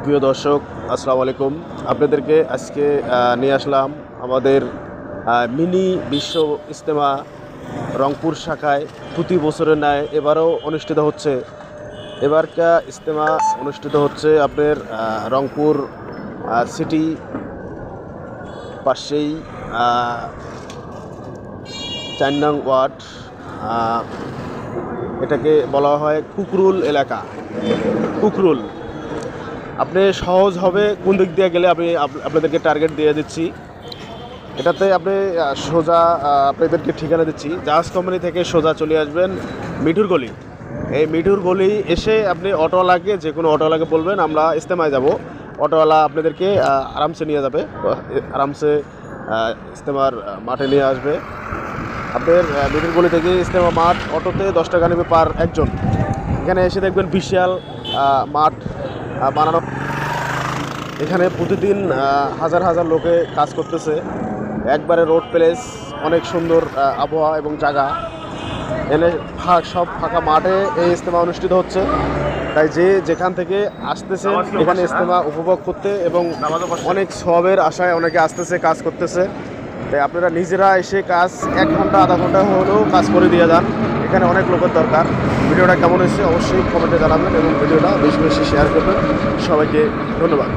প্রিয় দর্শক, আসসালামু আলাইকুম। আপনাদেরকে আজকে নিয়ে আসলাম আমাদের মিনি বিশ্ব ইজতেমা রংপুর শাখায়। প্রতি বছরের ন্যায় এবারও অনুষ্ঠিত হচ্ছে। এবারকার ইজতেমা অনুষ্ঠিত হচ্ছে আপনার রংপুর সিটি পাশেই 4 নং ওয়ার্ড, এটাকে বলা হয় কুকরুল এলাকা। কুকরুল আপনি সহজ হবে কোন দিক দিয়ে গেলে আমি আপনাদেরকে টার্গেট দিয়ে দিচ্ছি। এটাতে আপনি সোজা আপনাদেরকে ঠিকানা দিচ্ছি। জাহাজ কোম্পানি থেকে সোজা চলে আসবেন মিঠুর গলি। এই মিঠুর গলি এসে আপনি অটোওয়ালাকে, যে কোনো অটোওয়ালাকে বলবেন আমরা ইজতেমায় যাব। অটোওয়ালা আপনাদেরকে আরামসে নিয়ে যাবে, আরামসে ইজতেমার মাঠে নিয়ে আসবে। আপনার মিঠুর গলি থেকে ইজতেমা মাঠ অটোতে 10 টাকা নেবে পার একজন। এখানে এসে দেখবেন বিশাল মাঠ বানানো। এখানে প্রতিদিন হাজার হাজার লোকে কাজ করতেছে। একবারে রোড প্লেস, অনেক সুন্দর আবহাওয়া এবং জায়গা। এনে সব ফাঁকা মাঠে এই ইজতেমা অনুষ্ঠিত হচ্ছে। তাই যে যেখান থেকে আসতেছে এখানে ইজতেমা উপভোগ করতে এবং অনেক সওয়াবের আশায় অনেকে আসতেছে, কাজ করতেছে। তাই আপনারা নিজেরা এসে কাজ 1 ঘন্টা আধা ঘন্টা হলেও কাজ করে দিয়ে যান। এখানে অনেক লোকের দরকার। ভিডিওটা কেমন হয়েছে অবশ্যই কমেন্টে জানাবেন এবং ভিডিওটা বেশি বেশি শেয়ার করবেন। সবাইকে ধন্যবাদ।